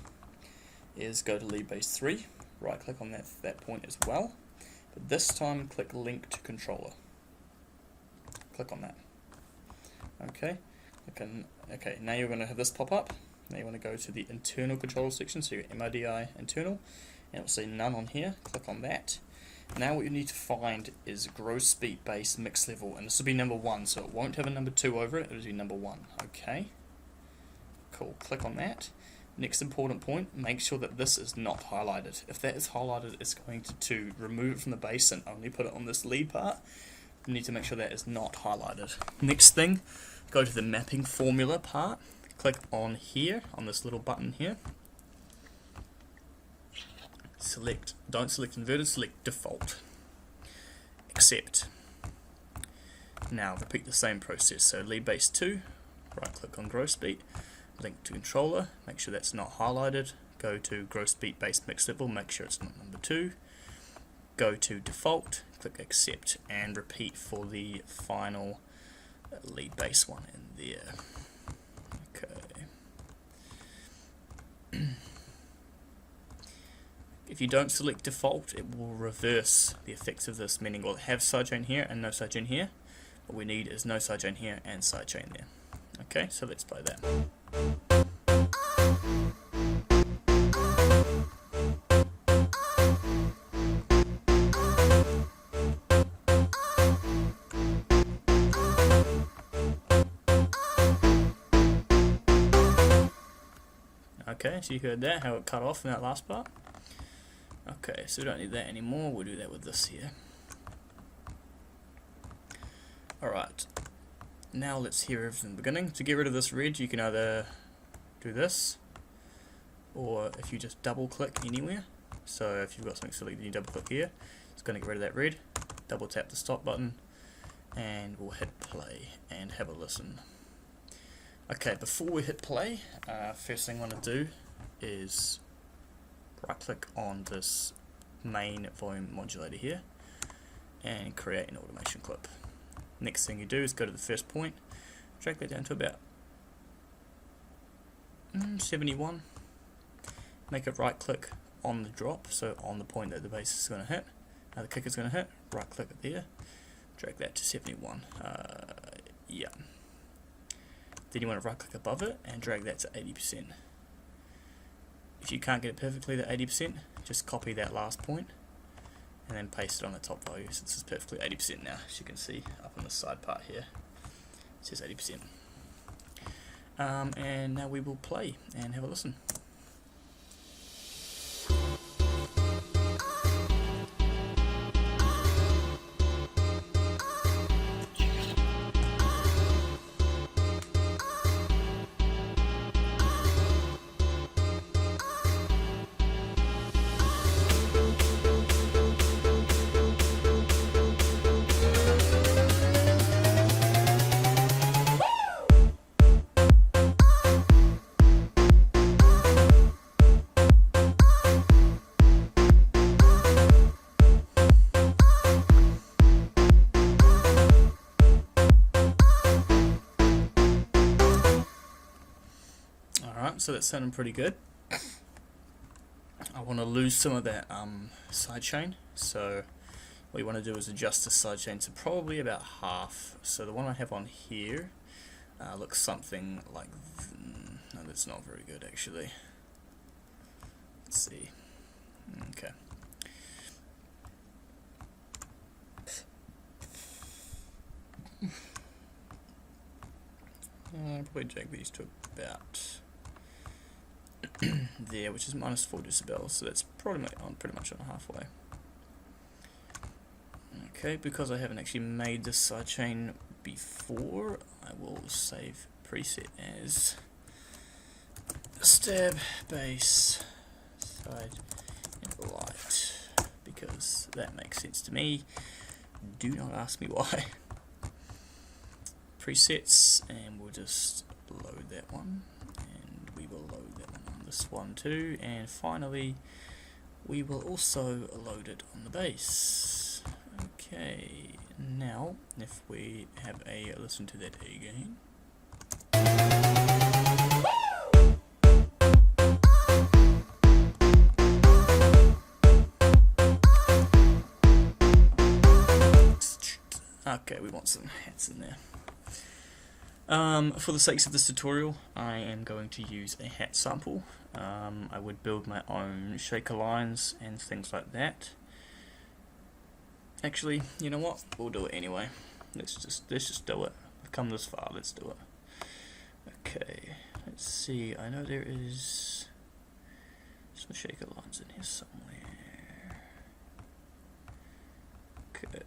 is go to lead base 3, right click on that point as well, but this time click link to controller. Click on that. Okay, okay. Now you're going to have this pop up. Now you want to go to the internal controller section, so your MIDI internal, and it'll say none on here. Click on that. Now what you need to find is gross beat bass mix level, and this will be number 1, so it won't have a number 2 over it. It'll be number 1. Okay, cool. Click on that. Next important point: make sure that this is not highlighted. If that is highlighted, it's going to remove it from the bass and only put it on this lead part. You need to make sure that is not highlighted. Next thing, go to the mapping formula part, click on here, on this little button here, don't select inverted, select default, accept. Now repeat the same process, so lead bass 2, right click on gross beat, link to controller, make sure that's not highlighted, go to gross beat bass mix level, make sure it's not number 2, go to default, click accept, and repeat for the final lead bass one in there. Okay. If you don't select default, it will reverse the effects of this, meaning we'll have sidechain here and no sidechain here. What we need is no sidechain here and sidechain there. Okay, so let's play that. Okay, so you heard that, how it cut off in that last part. Okay, so we don't need that anymore, we'll do that with this here. Alright, now let's hear everything from the beginning. To get rid of this red, you can either do this, or if you just double click anywhere. So if you've got something selected, you double click here, it's going to get rid of that red. Double tap the stop button, and we'll hit play and have a listen. Okay, before we hit play, first thing I want to do is right click on this main volume modulator here and create an automation clip. Next thing you do is go to the first point, drag that down to about 71, make a right click on the drop, so on the point that the bass is going to hit, the kick is going to hit, right click it there, drag that to 71, yeah. Then you want to right click above it and drag that to 80%. If you can't get it perfectly to 80%, just copy that last point and then paste it on the top value. So this is perfectly 80% now, as you can see up on the side part here. It says 80%. And now we will play and have a listen. Alright, so that's sounding pretty good. I want to lose some of that sidechain, so what you want to do is adjust the sidechain to probably about half. So the one I have on here looks something like no, that's not very good actually. Let's see. Okay. I'll probably drag these to about there, which is -4 decibels, so that's probably pretty much on halfway. Okay, because I haven't actually made this sidechain before, I will save preset as stab, bass, side, and light, because that makes sense to me. Do not ask me why. Presets, and we'll just load that one, and we will load that one on this one too, and finally we will also load it on the bass. Okay, now if we have a listen to that again. Okay, we want some hats in there. For the sakes of this tutorial, I am going to use a hat sample. I would build my own shaker lines and things like that. Actually, you know what? We'll do it anyway. Let's just do it. We've come this far. Let's do it. Okay. Let's see. I know there is some shaker lines in here somewhere. Okay.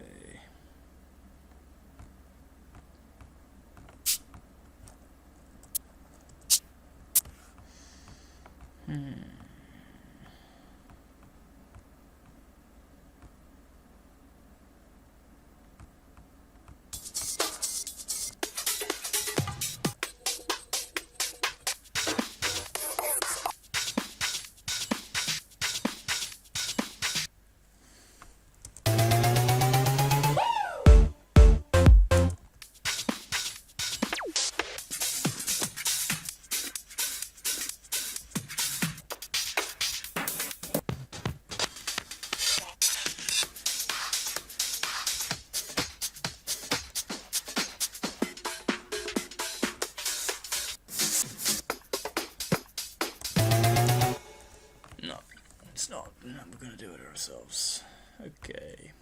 No, we're going to do it ourselves. Okay.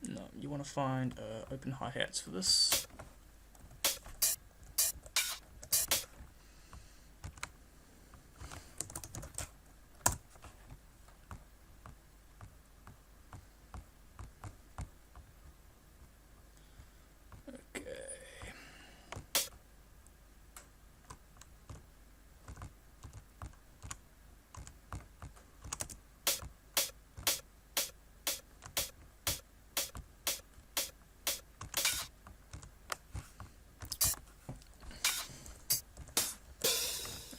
No, you want to find open hi-hats for this.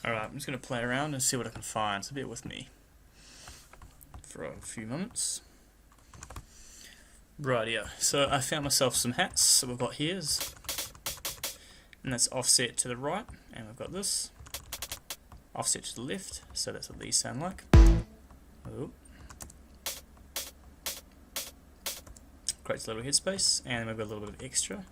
Alright, I'm just going to play around and see what I can find, so bear with me for a few moments. Right, yeah, so I found myself some hats. So we've got here's, and that's offset to the right, and we've got this offset to the left, so that's what these sound like. Oh. Creates a little headspace, and we've got a little bit of extra.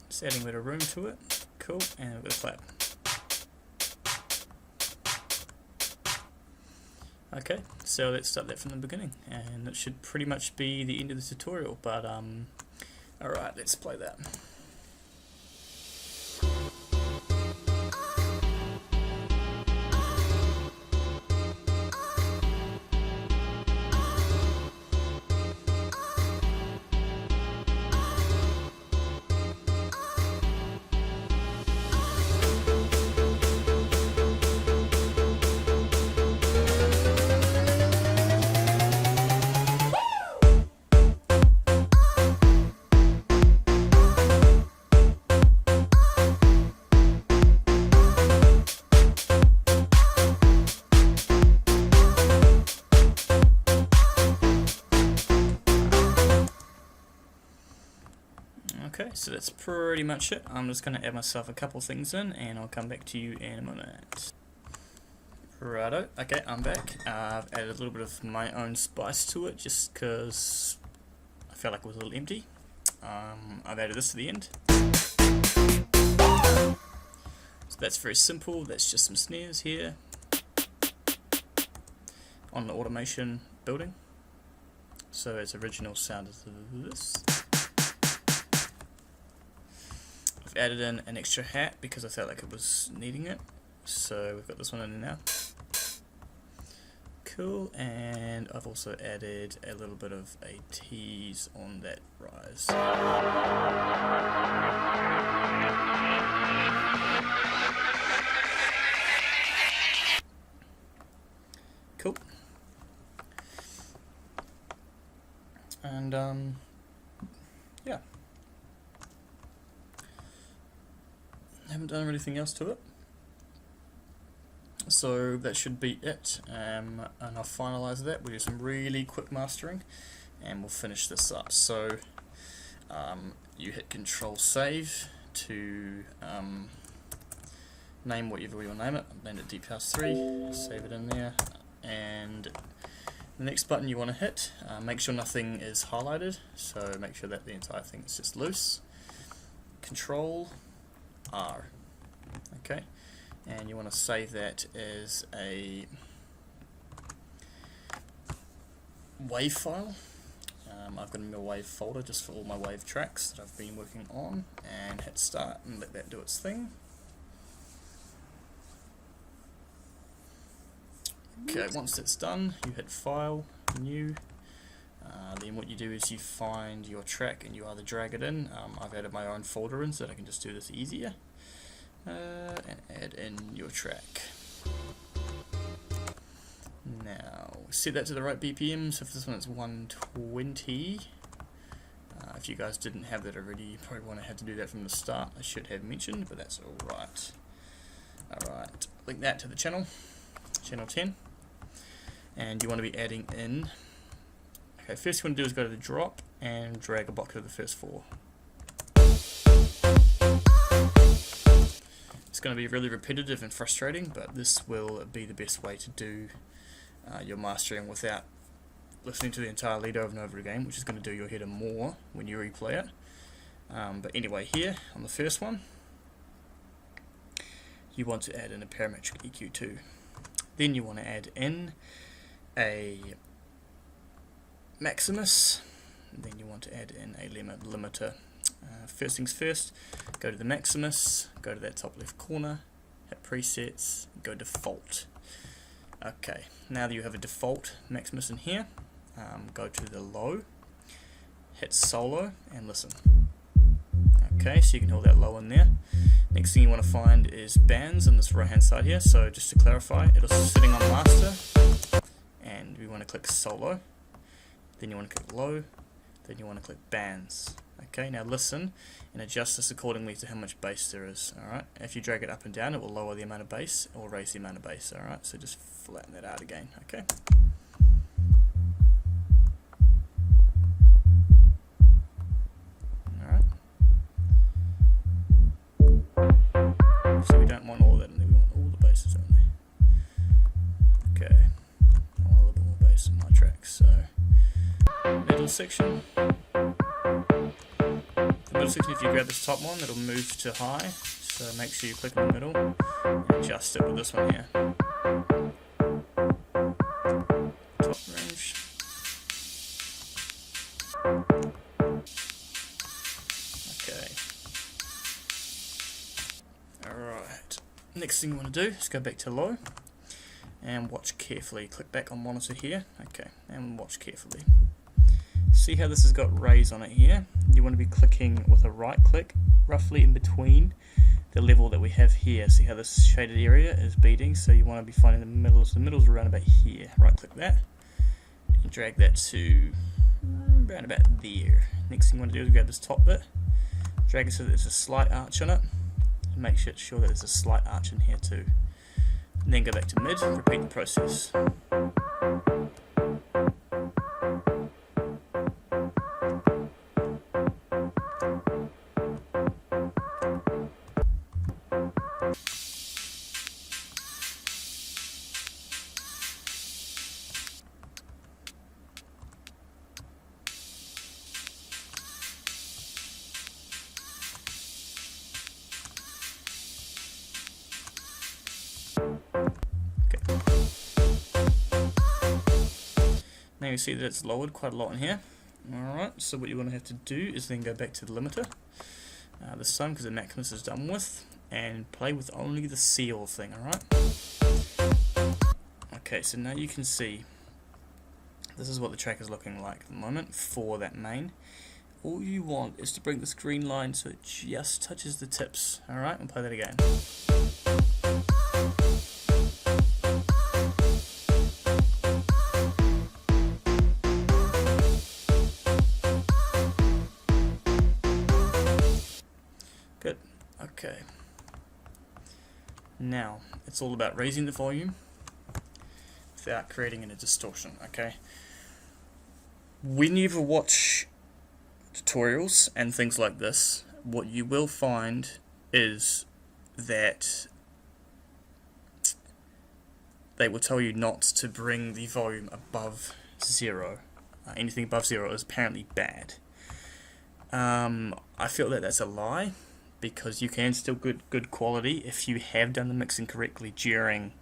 Just adding a bit of room to it. Cool, and we've got a clap. Okay, so let's start that from the beginning, and that should pretty much be the end of the tutorial, but alright, let's play that. so that's pretty much it. I'm just going to add myself a couple things in, and I'll come back to you in a moment. Righto, okay, I'm back. I've added a little bit of my own spice to it, just because I felt like it was a little empty. I've added this to the end. So that's very simple. That's just some snares here on the automation building. So its original sound is this. I've added in an extra hat because I felt like it was needing it. So we've got this one in there now. Cool, and I've also added a little bit of a tease on that rise. Cool. And yeah, haven't done anything else to it. So that should be it, and I'll finalize that. We'll do some really quick mastering and we'll finish this up. So you hit Control Save to name whatever you want to name it. I've named it Deep House 3, save it in there, and the next button you want to hit, make sure nothing is highlighted, so make sure that the entire thing is just loose. Control R, okay. And you want to save that as a wave file. I've got a wave folder just for all my wave tracks that I've been working on, and hit start and let that do its thing. Okay, once that's done, you hit File, New. Then what you do is you find your track and you either drag it in. I've added my own folder in so that I can just do this easier. And add in your track. Now set that to the right BPM. So for this one it's 120. If you guys didn't have that already, you probably want to have to do that from the start. I should have mentioned, but that's alright. Alright, link that to the channel 10, and you want to be adding in. Okay, first you want to do is go to the drop and drag a block to the first 4. It's going to be really repetitive and frustrating, but this will be the best way to do your mastering without listening to the entire lead over and over again, which is going to do your header more when you replay it. But anyway, here on the first one, you want to add in a parametric EQ2. Then you want to add in a maximus, and then you want to add in a limiter. First things first, go to the maximus, go to that top left corner, hit presets, go default. Okay, now that you have a default maximus in here, go to the low, hit solo, and listen. Okay, so you can hold that low in there. Next thing you want to find is bands on this right hand side here. So just to clarify, it's sitting on master, and we want to click solo, then you want to click low, then you want to click bands. Okay, now listen and adjust this accordingly to how much bass there is. Alright, if you drag it up and down, it will lower the amount of bass or raise the amount of bass. Alright, so just flatten that out again. Okay. Alright. So we don't want all that in there, we want all the basses only. Okay, I want a little bit more bass in my tracks. So, middle section. Middle section, if you grab this top one, it'll move to high, so make sure you click in the middle and adjust it with this one here. Top range. Okay. Alright. Next thing you want to do is go back to low and watch carefully. Click back on monitor here. Okay, and watch carefully. See how this has got raise on it here? You want to be clicking with a right click roughly in between the level that we have here. See how this shaded area is beating? So you want to be finding the middle. So the middle's around about here. Right click that and drag that to around about there. Next thing you want to do is grab this top bit, drag it so that there's a slight arch on it, and make sure that there's a slight arch in here too. And then go back to mid, repeat the process. Now you see that it's lowered quite a lot in here. Alright, so what you want to have to do is then go back to the limiter this time, because the Maximus is done with, and play with only the seal thing, alright? Okay, so now you can see this is what the track is looking like at the moment for that main. All you want is to bring this green line so it just touches the tips, alright? And play that again. Good. Okay. Now, it's all about raising the volume without creating any distortion, okay? When you ever watch tutorials and things like this, what you will find is that they will tell you not to bring the volume above 0. Anything above 0 is apparently bad. I feel that that's a lie, because you can still get good quality if you have done the mixing correctly during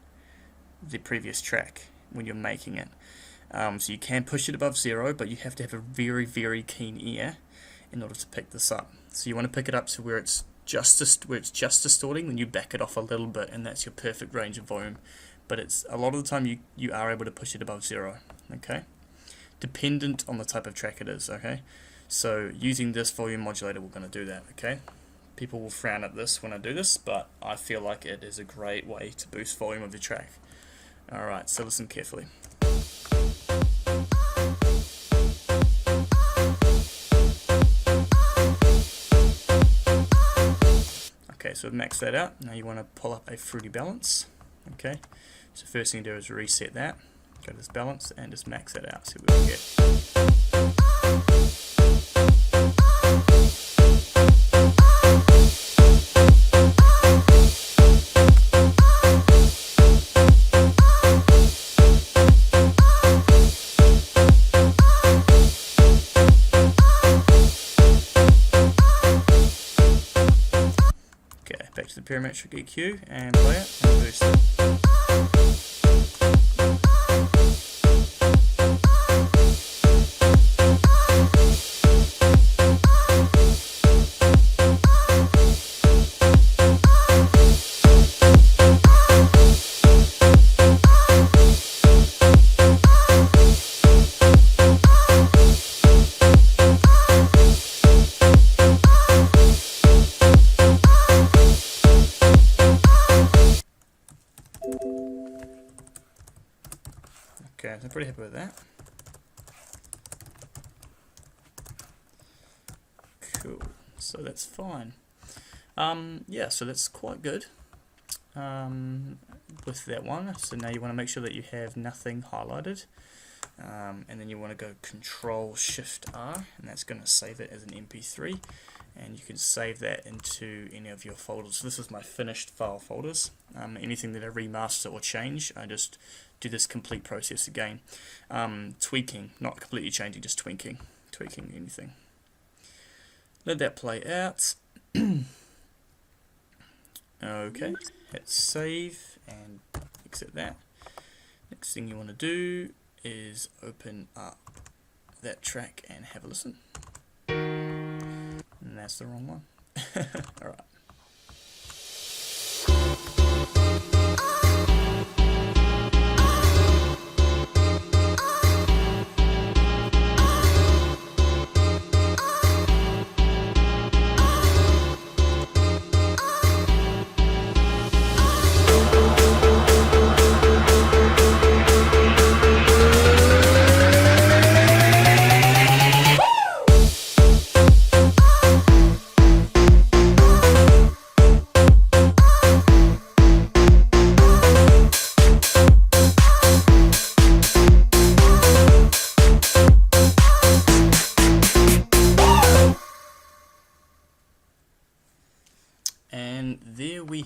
the previous track when you're making it. So you can push it above 0, but you have to have a very, very keen ear in order to pick this up. So you want to pick it up to where it's just distorting, then you back it off a little bit, and that's your perfect range of volume. But it's a lot of the time you are able to push it above 0, okay? Dependent on the type of track it is, okay? So using this volume modulator, we're going to do that, okay? People will frown at this when I do this, but I feel like it is a great way to boost volume of the track. Alright, so listen carefully. Okay, so we've maxed that out. Now you want to pull up a fruity balance. Okay, so first thing to do is reset that. Go to this balance and just max that out. See what we get. Back to the parametric EQ and play it and boost it. Okay, so I'm pretty happy with that. Cool, so that's fine. Yeah, so that's quite good with that one. So now you want to make sure that you have nothing highlighted, and then you want to go Control Shift R, and that's going to save it as an MP3, and you can save that into any of your folders. So this is my finished file folders. Anything that I remaster or change, I just do this complete process again. Tweaking, not completely changing, just tweaking anything. Let that play out. Okay, hit save and exit that. Next thing you want to do is open up that track and have a listen. And that's the wrong one. Alright.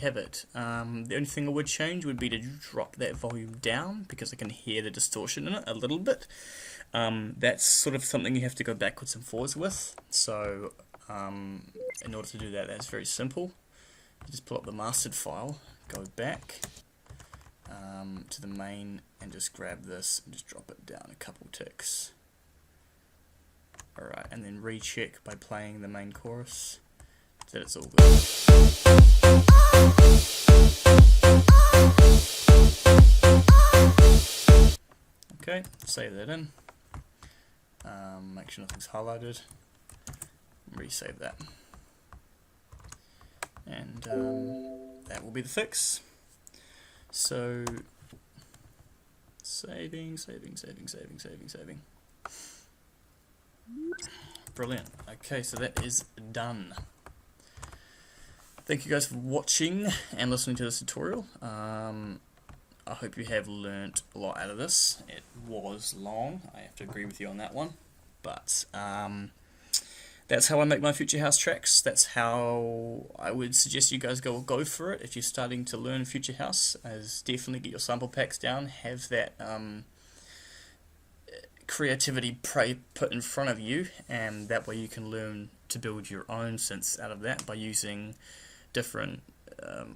have it. The only thing I would change would be to drop that volume down, because I can hear the distortion in it a little bit. That's sort of something you have to go backwards and forwards with. So in order to do that, that's very simple. You just pull up the mastered file, go back to the main, and just grab this and just drop it down a couple ticks. Alright, and then recheck by playing the main chorus that it's all good. Okay, save that in. Make sure nothing's highlighted. Resave that. And that will be the fix. So, saving. Brilliant. Okay, so that is done. Thank you guys for watching and listening to this tutorial. I hope you have learnt a lot out of this. It was long, I have to agree with you on that one. But that's how I make my Future House tracks. That's how I would suggest you guys go for it if you're starting to learn Future House. Is definitely get your sample packs down, have that creativity put in front of you, and that way you can learn to build your own synths out of that by using different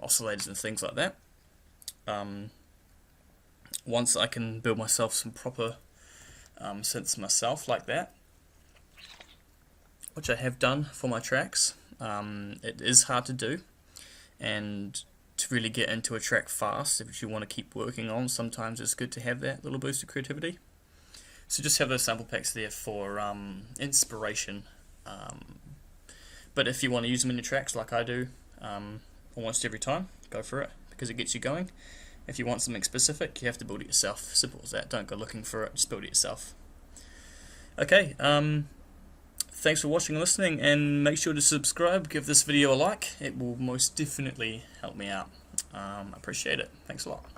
oscillators and things like that. Once I can build myself some proper synths myself like that, which I have done for my tracks, it is hard to do, and to really get into a track fast, if you want to keep working on, sometimes it's good to have that little boost of creativity. So just have those sample packs there for inspiration. But if you want to use them in your tracks like I do almost every time, go for it, because it gets you going. If you want something specific, you have to build it yourself. Simple as that. Don't go looking for it, just build it yourself. Okay, thanks for watching and listening, and make sure to subscribe, give this video a like. It will most definitely help me out. I appreciate it. Thanks a lot.